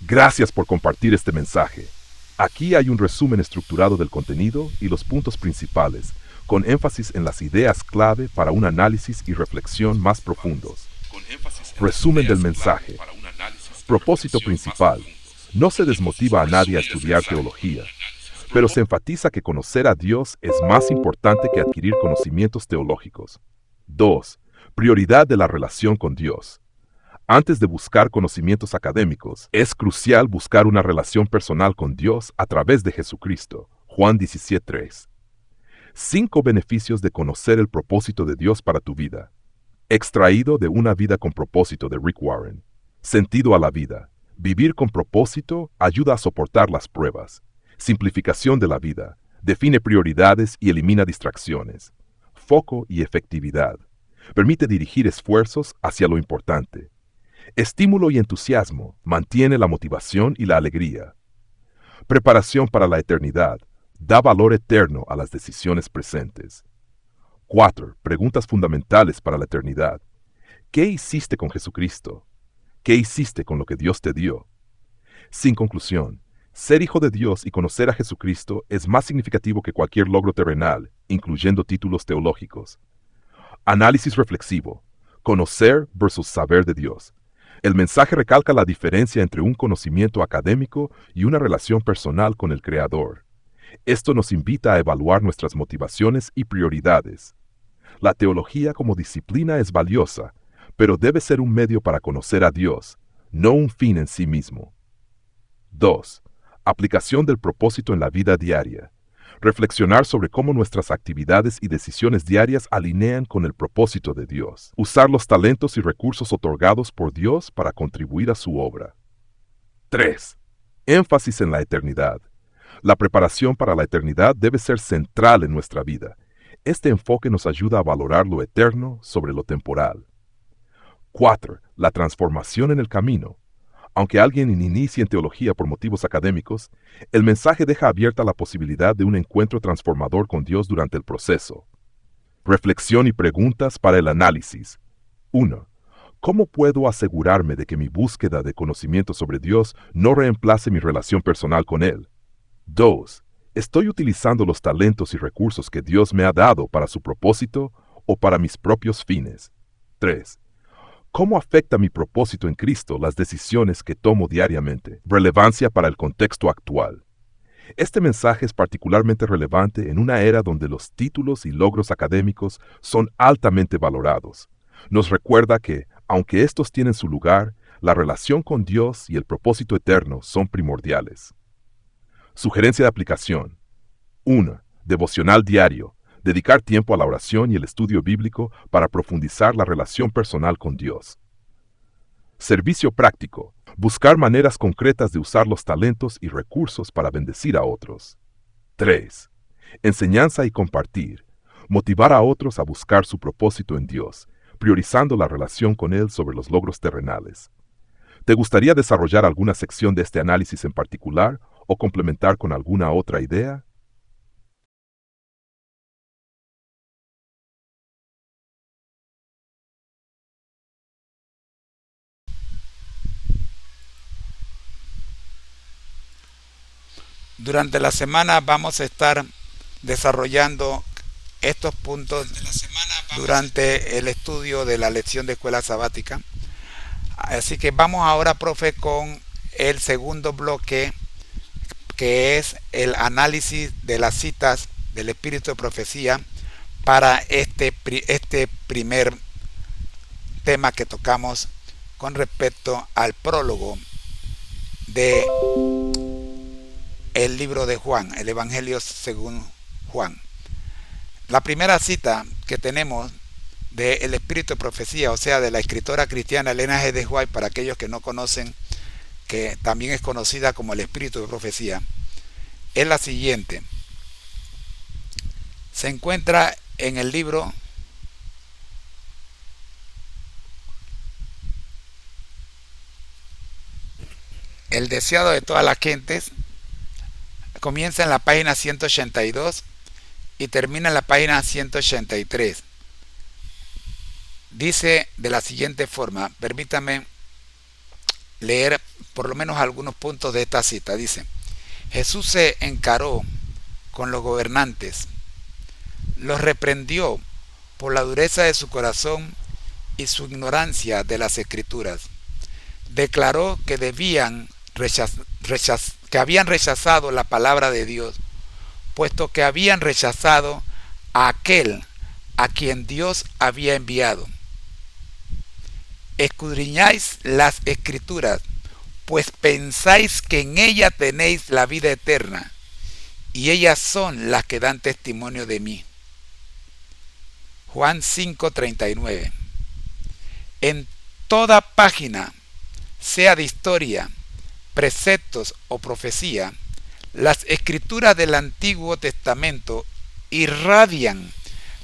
Gracias por compartir este mensaje. Aquí hay un resumen estructurado del contenido y los puntos principales, con énfasis en las ideas clave para un análisis y reflexión más profundos. Resumen del mensaje. Propósito principal. No se desmotiva a nadie a estudiar teología, pero se enfatiza que conocer a Dios es más importante que adquirir conocimientos teológicos. 2. Prioridad de la relación con Dios. Antes de buscar conocimientos académicos, es crucial buscar una relación personal con Dios a través de Jesucristo. Juan 17:3. 5 beneficios de conocer el propósito de Dios para tu vida. Extraído de Una vida con propósito de Rick Warren. Sentido a la vida. Vivir con propósito ayuda a soportar las pruebas. Simplificación de la vida. Define prioridades y elimina distracciones. Foco y efectividad. Permite dirigir esfuerzos hacia lo importante. Estímulo y entusiasmo. Mantiene la motivación y la alegría. Preparación para la eternidad. Da valor eterno a las decisiones presentes. 4. Preguntas fundamentales para la eternidad. ¿Qué hiciste con Jesucristo? ¿Qué hiciste con lo que Dios te dio? Sin conclusión, ser hijo de Dios y conocer a Jesucristo es más significativo que cualquier logro terrenal, incluyendo títulos teológicos. Análisis reflexivo. Conocer versus saber de Dios. El mensaje recalca la diferencia entre un conocimiento académico y una relación personal con el Creador. Esto nos invita a evaluar nuestras motivaciones y prioridades. La teología como disciplina es valiosa, pero debe ser un medio para conocer a Dios, no un fin en sí mismo. 2. Aplicación del propósito en la vida diaria. Reflexionar sobre cómo nuestras actividades y decisiones diarias alinean con el propósito de Dios. Usar los talentos y recursos otorgados por Dios para contribuir a su obra. 3. Énfasis en la eternidad. La preparación para la eternidad debe ser central en nuestra vida. Este enfoque nos ayuda a valorar lo eterno sobre lo temporal. 4. La transformación en el camino. Aunque alguien inicie en teología por motivos académicos, el mensaje deja abierta la posibilidad de un encuentro transformador con Dios durante el proceso. Reflexión y preguntas para el análisis. 1. ¿Cómo puedo asegurarme de que mi búsqueda de conocimiento sobre Dios no reemplace mi relación personal con Él? 2. ¿Estoy utilizando los talentos y recursos que Dios me ha dado para su propósito o para mis propios fines? 3. ¿Cómo afecta mi propósito en Cristo las decisiones que tomo diariamente? Relevancia para el contexto actual. Este mensaje es particularmente relevante en una era donde los títulos y logros académicos son altamente valorados. Nos recuerda que, aunque estos tienen su lugar, la relación con Dios y el propósito eterno son primordiales. Sugerencia de aplicación. 1. Devocional diario. Dedicar tiempo a la oración y el estudio bíblico para profundizar la relación personal con Dios. Servicio práctico. Buscar maneras concretas de usar los talentos y recursos para bendecir a otros. 3. Enseñanza y compartir. Motivar a otros a buscar su propósito en Dios, priorizando la relación con Él sobre los logros terrenales. ¿Te gustaría desarrollar alguna sección de este análisis en particular o complementar con alguna otra idea? Durante la semana vamos a estar desarrollando estos puntos durante el estudio de la lección de escuela sabática. Así que vamos ahora, profe, con el segundo bloque, que es el análisis de las citas del espíritu de profecía para este primer tema que tocamos con respecto al prólogo de el libro de Juan, el Evangelio según Juan. La primera cita que tenemos del espíritu de profecía, o sea, de la escritora cristiana Elena G. de White, para aquellos que no conocen, que también es conocida como el espíritu de profecía, es la siguiente. Se encuentra en el libro El deseado de todas las gentes. Comienza en la página 182 y termina en la página 183. Dice de la siguiente forma, permítame leer por lo menos algunos puntos de esta cita. Dice: Jesús se encaró con los gobernantes, los reprendió por la dureza de su corazón y su ignorancia de las Escrituras. Declaró que que habían rechazado la palabra de Dios, puesto que habían rechazado a aquel a quien Dios había enviado. Escudriñáis las Escrituras, pues pensáis que en ellas tenéis la vida eterna, y ellas son las que dan testimonio de mí. Juan 5:39. En toda página, sea de historia, preceptos o profecía, las Escrituras del Antiguo Testamento irradian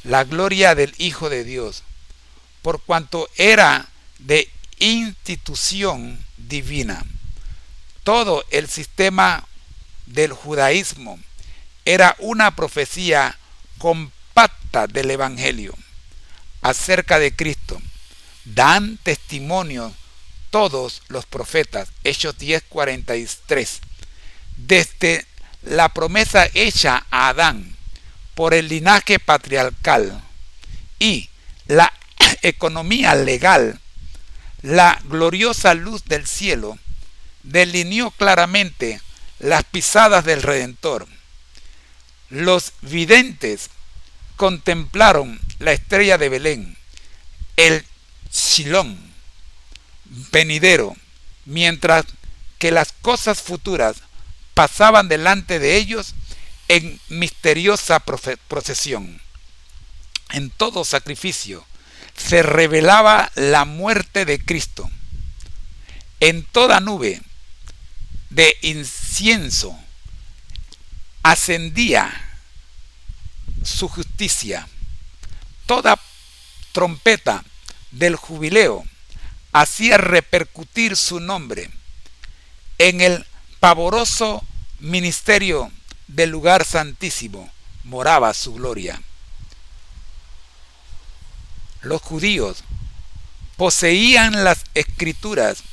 la gloria del Hijo de Dios, por cuanto era de institución divina. Todo el sistema del judaísmo era una profecía compacta del Evangelio acerca de Cristo. Dan testimonio todos los profetas, Hechos 10:43, desde la promesa hecha a Adán por el linaje patriarcal y la economía legal. La gloriosa luz del cielo delineó claramente las pisadas del Redentor. Los videntes contemplaron la estrella de Belén, el Shilón venidero, mientras que las cosas futuras pasaban delante de ellos en misteriosa procesión. En todo sacrificio se revelaba la muerte de Cristo. En toda nube de incienso ascendía su justicia. Toda trompeta del jubileo hacía repercutir su nombre. En el pavoroso ministerio del lugar santísimo moraba su gloria. Los judíos poseían las Escrituras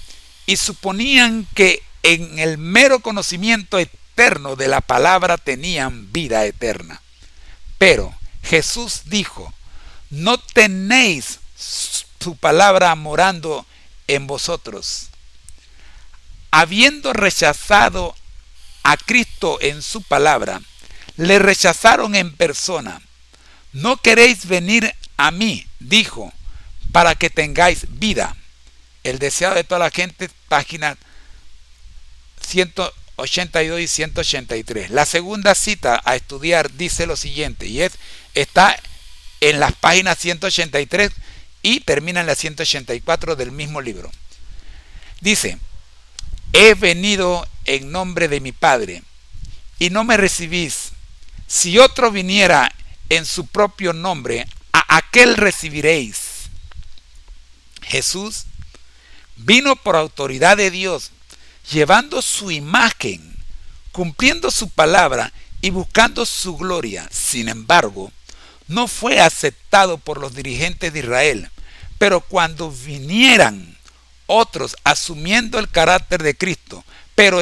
y suponían que en el mero conocimiento eterno de la palabra tenían vida eterna. Pero Jesús dijo: no tenéis su palabra morando en vosotros. Habiendo rechazado a Cristo en su palabra, le rechazaron en persona. No queréis venir a mí, dijo, para que tengáis vida. El deseado de toda la gente, páginas 182 y 183. La segunda cita a estudiar dice lo siguiente, y está en las páginas 183 y termina en la 184 del mismo libro. Dice: he venido en nombre de mi Padre, y no me recibís. Si otro viniera en su propio nombre, a aquel recibiréis. Jesús vino por autoridad de Dios, llevando su imagen, cumpliendo su palabra y buscando su gloria. Sin embargo, no fue aceptado por los dirigentes de Israel. Pero cuando vinieran otros asumiendo el carácter de Cristo, pero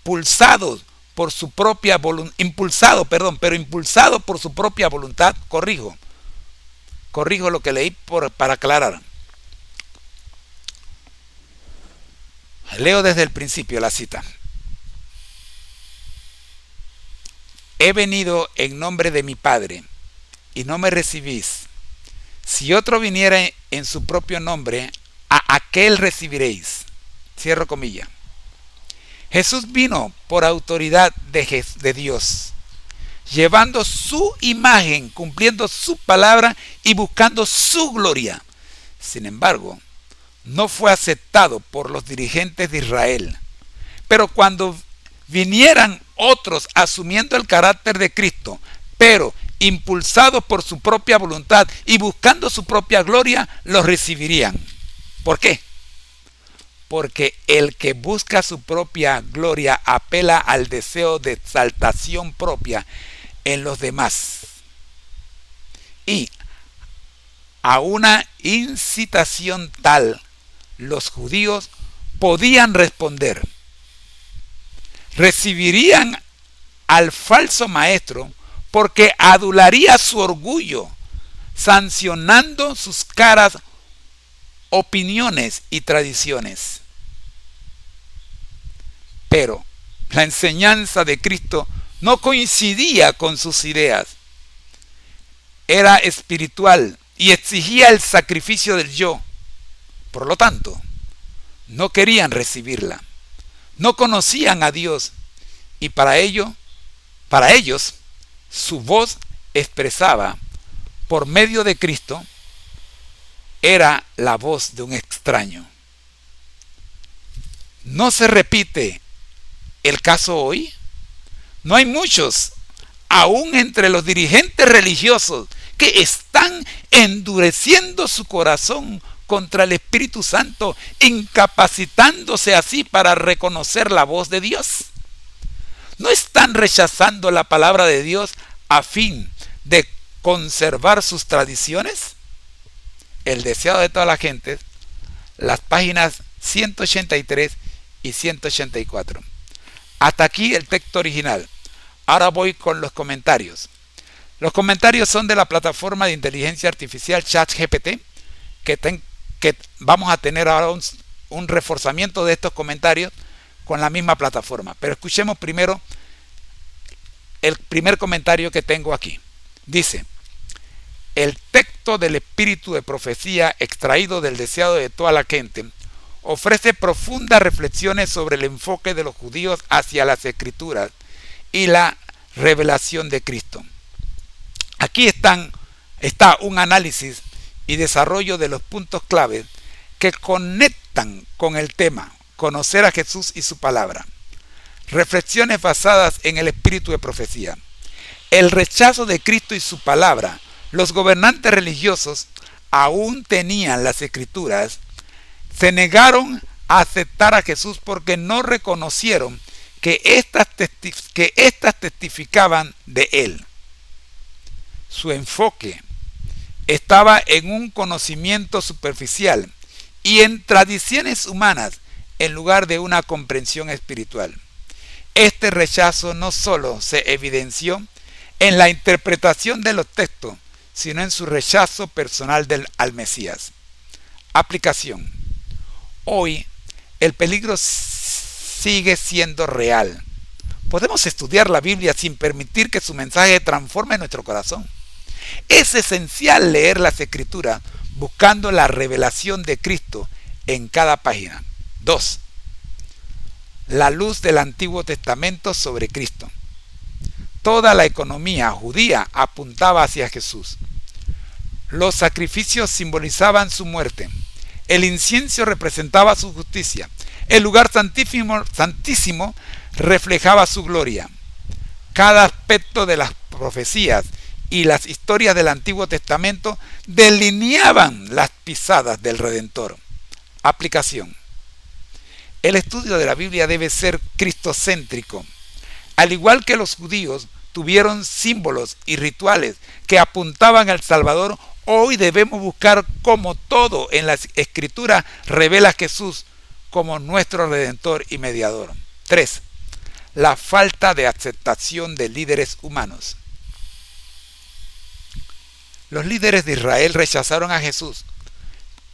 impulsados por su propia voluntad, impulsado por su propia voluntad, corrijo lo que leí para aclarar. Leo desde el principio la cita. He venido en nombre de mi Padre, y no me recibís. Si otro viniera en su propio nombre, a aquel recibiréis. Cierro comilla. Jesús vino por autoridad de Dios, llevando su imagen, cumpliendo su palabra y buscando su gloria. Sin embargo, no fue aceptado por los dirigentes de Israel. Pero cuando vinieran otros asumiendo el carácter de Cristo, pero impulsados por su propia voluntad y buscando su propia gloria, los recibirían. ¿Por qué? Porque el que busca su propia gloria apela al deseo de exaltación propia en los demás y a una incitación tal los judíos podían responder. Recibirían al falso maestro porque adularía su orgullo, sancionando sus caras opiniones y tradiciones. Pero la enseñanza de Cristo no coincidía con sus ideas. Era espiritual y exigía el sacrificio del yo. Por lo tanto, no querían recibirla. No conocían a Dios y para ellos, su voz expresaba por medio de Cristo era la voz de un extraño. ¿No se repite el caso hoy? No hay muchos, aún entre los dirigentes religiosos, que están endureciendo su corazón contra el Espíritu Santo, incapacitándose así para reconocer la voz de Dios. ¿No están rechazando la palabra de Dios a fin de conservar sus tradiciones? El deseado de toda la gente, las páginas 183 y 184. Hasta aquí el texto original. Ahora voy con los comentarios. Los comentarios son de la plataforma de inteligencia artificial ChatGPT, que vamos a tener ahora un reforzamiento de estos comentarios con la misma plataforma. Pero escuchemos primero el primer comentario que tengo aquí. Dice: el texto del espíritu de profecía extraído del deseado de toda la gente ofrece profundas reflexiones sobre el enfoque de los judíos hacia las escrituras y la revelación de Cristo. Aquí está un análisis y desarrollo de los puntos claves que conectan con el tema, conocer a Jesús y su palabra. Reflexiones basadas en el espíritu de profecía. El rechazo de Cristo y su palabra. Los gobernantes religiosos aún tenían las escrituras, se negaron a aceptar a Jesús porque no reconocieron que éstas testificaban de él. Su enfoque estaba en un conocimiento superficial y en tradiciones humanas en lugar de una comprensión espiritual. Este rechazo no solo se evidenció en la interpretación de los textos, sino en su rechazo personal al Mesías. Aplicación. Hoy el peligro sigue siendo real. Podemos estudiar la Biblia sin permitir que su mensaje transforme nuestro corazón. Es esencial leer las Escrituras buscando la revelación de Cristo en cada página. 2. La luz del Antiguo Testamento sobre Cristo. Toda la economía judía apuntaba hacia Jesús. Los sacrificios simbolizaban su muerte. El incienso representaba su justicia. El lugar santísimo reflejaba su gloria. Cada aspecto de las profecías y las historias del Antiguo Testamento delineaban las pisadas del Redentor. Aplicación. El estudio de la Biblia debe ser cristocéntrico. Al igual que los judíos tuvieron símbolos y rituales que apuntaban al Salvador, hoy debemos buscar cómo todo en la Escritura revela a Jesús como nuestro Redentor y Mediador. 3. La falta de aceptación de líderes humanos. Los líderes de Israel rechazaron a Jesús,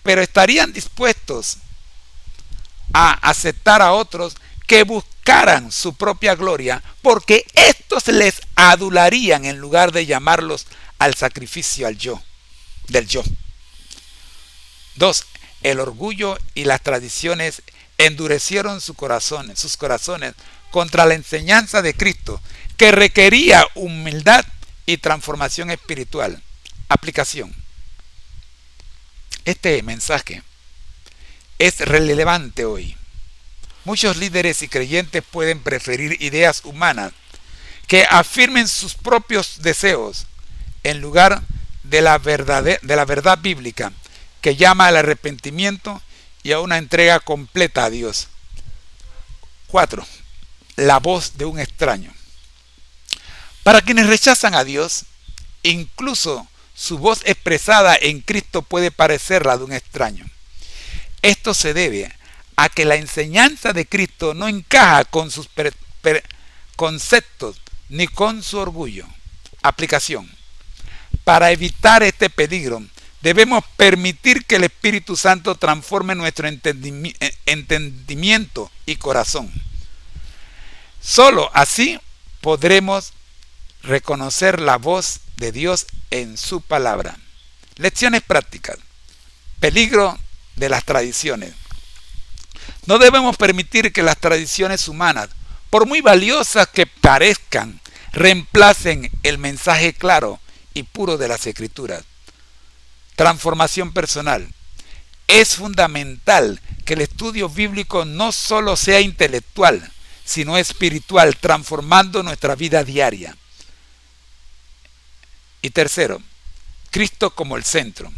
pero estarían dispuestos a aceptar a otros que buscaran su propia gloria, porque estos les adularían en lugar de llamarlos al sacrificio del yo. 2. El orgullo y las tradiciones endurecieron sus corazones contra la enseñanza de Cristo, que requería humildad y transformación espiritual. Aplicación. Este mensaje es relevante hoy. Muchos líderes y creyentes pueden preferir ideas humanas que afirmen sus propios deseos en lugar de la verdad bíblica, que llama al arrepentimiento y a una entrega completa a Dios. 4. La voz de un extraño. Para quienes rechazan a Dios, incluso su voz expresada en Cristo puede parecer la de un extraño. Esto se debe a que la enseñanza de Cristo no encaja con sus conceptos ni con su orgullo. Aplicación. Para evitar este peligro, debemos permitir que el Espíritu Santo transforme nuestro entendimiento y corazón. Solo así podremos reconocer la voz de Dios en su palabra. Lecciones prácticas. Peligro de las tradiciones. No debemos permitir que las tradiciones humanas, por muy valiosas que parezcan, reemplacen el mensaje claro y puro de las Escrituras. Transformación personal. Es fundamental que el estudio bíblico no solo sea intelectual, sino espiritual, transformando nuestra vida diaria. Y tercero, Cristo como el centro.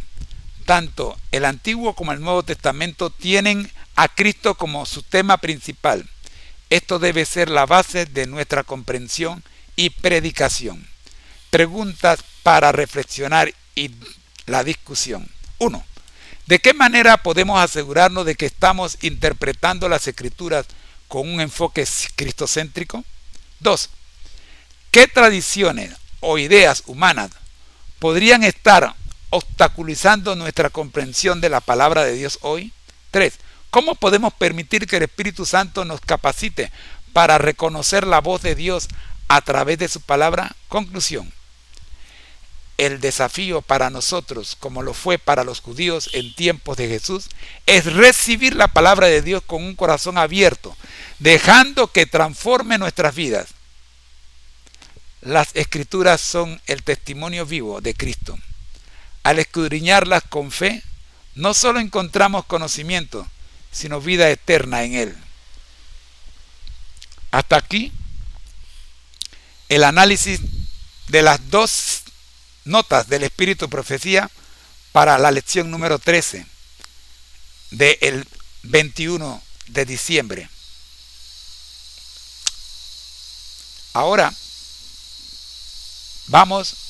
Tanto el Antiguo como el Nuevo Testamento tienen a Cristo como su tema principal. Esto debe ser la base de nuestra comprensión y predicación. Preguntas para reflexionar y la discusión. 1. ¿De qué manera podemos asegurarnos de que estamos interpretando las Escrituras con un enfoque cristocéntrico? 2. ¿Qué tradiciones o ideas humanas podrían estar obstaculizando nuestra comprensión de la palabra de Dios hoy? 3. ¿Cómo podemos permitir que el Espíritu Santo nos capacite para reconocer la voz de Dios a través de su palabra? Conclusión. El desafío para nosotros, como lo fue para los judíos en tiempos de Jesús, es recibir la palabra de Dios con un corazón abierto, dejando que transforme nuestras vidas. Las Escrituras son el testimonio vivo de Cristo. Al escudriñarlas con fe, no solo encontramos conocimiento, sino vida eterna en Él. Hasta aquí el análisis de las dos notas del Espíritu Profecía para la lección número 13 del 21 de diciembre. Ahora vamos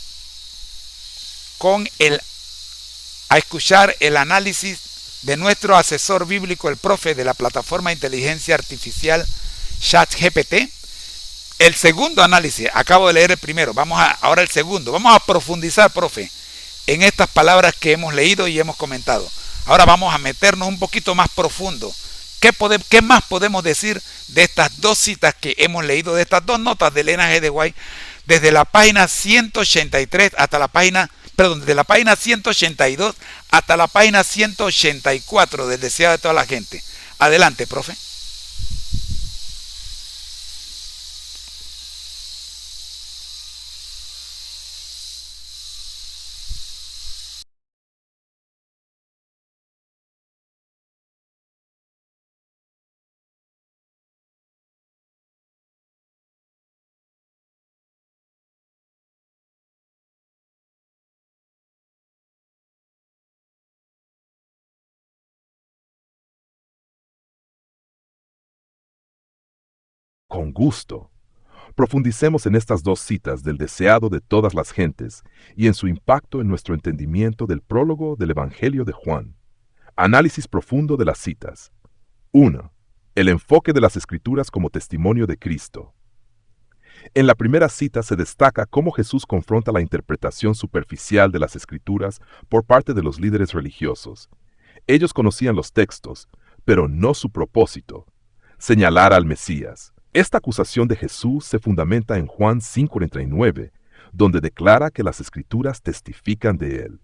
a escuchar el análisis de nuestro asesor bíblico, el profe de la plataforma de inteligencia artificial ChatGPT. El segundo análisis, acabo de leer el primero, ahora el segundo. Vamos a profundizar, profe, en estas palabras que hemos leído y hemos comentado. Ahora vamos a meternos un poquito más profundo. ¿Qué más podemos decir de estas dos citas que hemos leído, de estas dos notas de Elena G. de White, desde la página 183 hasta desde la página 182 hasta la página 184 del Deseado de toda la gente? Adelante, profe. Con gusto. Profundicemos en estas dos citas del Deseado de todas las gentes y en su impacto en nuestro entendimiento del prólogo del Evangelio de Juan. Análisis profundo de las citas. 1. El enfoque de las Escrituras como testimonio de Cristo. En la primera cita se destaca cómo Jesús confronta la interpretación superficial de las Escrituras por parte de los líderes religiosos. Ellos conocían los textos, pero no su propósito: señalar al Mesías. Esta acusación de Jesús se fundamenta en Juan 5:49, donde declara que las Escrituras testifican de él.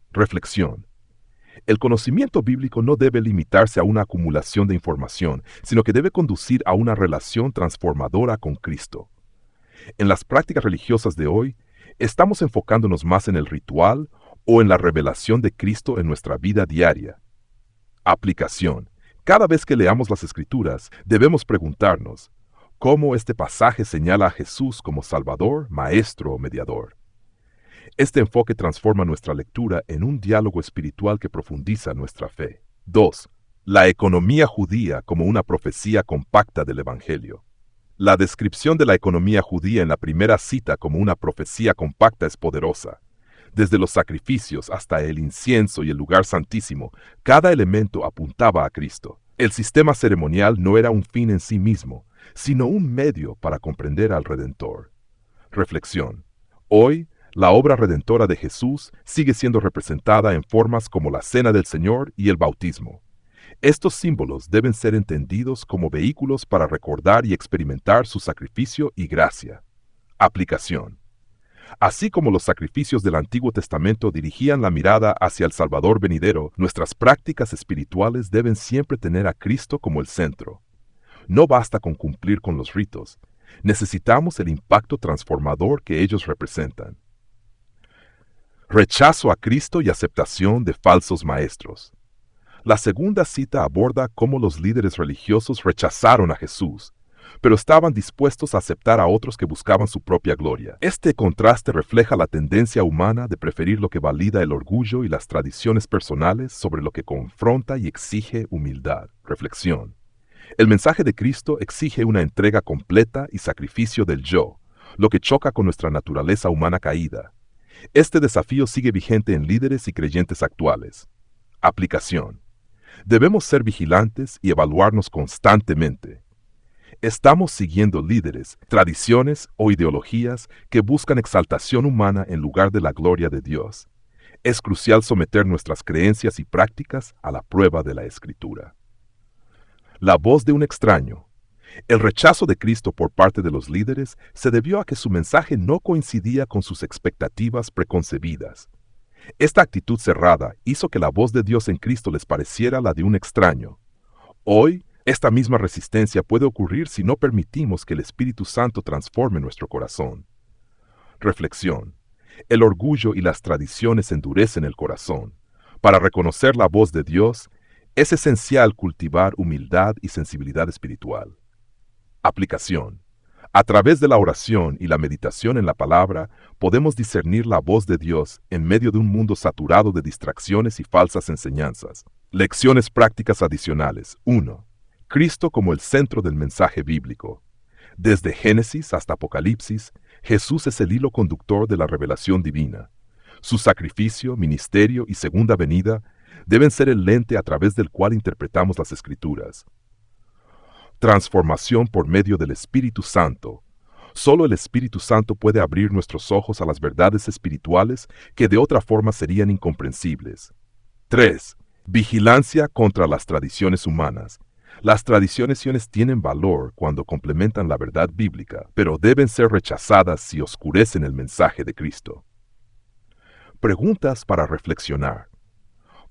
Reflexión. El conocimiento bíblico no debe limitarse a una acumulación de información, sino que debe conducir a una relación transformadora con Cristo. En las prácticas religiosas de hoy, ¿estamos enfocándonos más en el ritual o en la revelación de Cristo en nuestra vida diaria? Aplicación. Cada vez que leamos las Escrituras, debemos preguntarnos cómo este pasaje señala a Jesús como Salvador, Maestro o Mediador. Este enfoque transforma nuestra lectura en un diálogo espiritual que profundiza nuestra fe. 2. La economía judía como una profecía compacta del Evangelio. La descripción de la economía judía en la primera cita como una profecía compacta es poderosa. Desde los sacrificios hasta el incienso y el lugar santísimo, cada elemento apuntaba a Cristo. El sistema ceremonial no era un fin en sí mismo, sino un medio para comprender al Redentor. Reflexión. Hoy, la obra redentora de Jesús sigue siendo representada en formas como la Cena del Señor y el bautismo. Estos símbolos deben ser entendidos como vehículos para recordar y experimentar su sacrificio y gracia. Aplicación. Así como los sacrificios del Antiguo Testamento dirigían la mirada hacia el Salvador venidero, nuestras prácticas espirituales deben siempre tener a Cristo como el centro. No basta con cumplir con los ritos, necesitamos el impacto transformador que ellos representan. Rechazo a Cristo y aceptación de falsos maestros. La segunda cita aborda cómo los líderes religiosos rechazaron a Jesús, pero estaban dispuestos a aceptar a otros que buscaban su propia gloria. Este contraste refleja la tendencia humana de preferir lo que valida el orgullo y las tradiciones personales sobre lo que confronta y exige humildad. Reflexión. El mensaje de Cristo exige una entrega completa y sacrificio del yo, lo que choca con nuestra naturaleza humana caída. Este desafío sigue vigente en líderes y creyentes actuales. Aplicación. Debemos ser vigilantes y evaluarnos constantemente. Estamos siguiendo líderes, tradiciones o ideologías que buscan exaltación humana en lugar de la gloria de Dios. Es crucial someter nuestras creencias y prácticas a la prueba de la Escritura. La voz de un extraño. El rechazo de Cristo por parte de los líderes se debió a que su mensaje no coincidía con sus expectativas preconcebidas. Esta actitud cerrada hizo que la voz de Dios en Cristo les pareciera la de un extraño. Hoy, esta misma resistencia puede ocurrir si no permitimos que el Espíritu Santo transforme nuestro corazón. Reflexión. El orgullo y las tradiciones endurecen el corazón. Para reconocer la voz de Dios, es esencial cultivar humildad y sensibilidad espiritual. Aplicación. A través de la oración y la meditación en la palabra, podemos discernir la voz de Dios en medio de un mundo saturado de distracciones y falsas enseñanzas. Lecciones prácticas adicionales. 1. Cristo como el centro del mensaje bíblico. Desde Génesis hasta Apocalipsis, Jesús es el hilo conductor de la revelación divina. Su sacrificio, ministerio y segunda venida deben ser el lente a través del cual interpretamos las Escrituras. Transformación por medio del Espíritu Santo. Solo el Espíritu Santo puede abrir nuestros ojos a las verdades espirituales que de otra forma serían incomprensibles. 3. Vigilancia contra las tradiciones humanas. Las tradiciones tienen valor cuando complementan la verdad bíblica, pero deben ser rechazadas si oscurecen el mensaje de Cristo. Preguntas para reflexionar.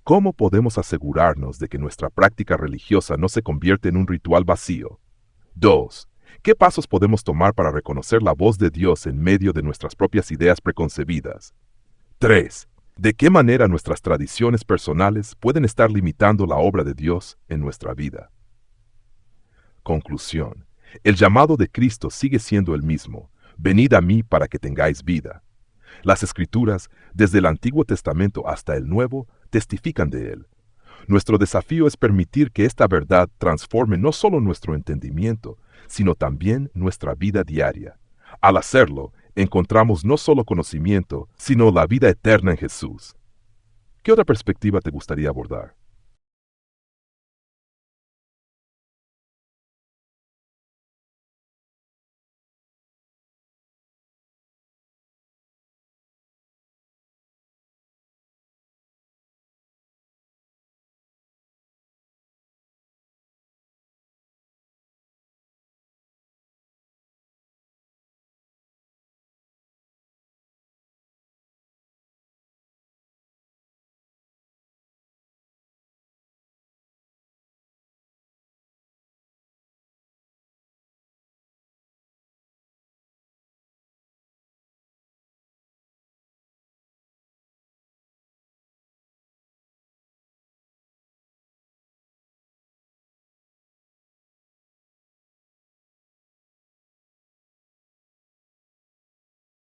¿Cómo podemos asegurarnos de que nuestra práctica religiosa no se convierte en un ritual vacío? 2. ¿Qué pasos podemos tomar para reconocer la voz de Dios en medio de nuestras propias ideas preconcebidas? 3. ¿De qué manera nuestras tradiciones personales pueden estar limitando la obra de Dios en nuestra vida? Conclusión. El llamado de Cristo sigue siendo el mismo. Venid a mí para que tengáis vida. Las Escrituras, desde el Antiguo Testamento hasta el Nuevo, testifican de él. Nuestro desafío es permitir que esta verdad transforme no solo nuestro entendimiento, sino también nuestra vida diaria. Al hacerlo, encontramos no solo conocimiento, sino la vida eterna en Jesús. ¿Qué otra perspectiva te gustaría abordar?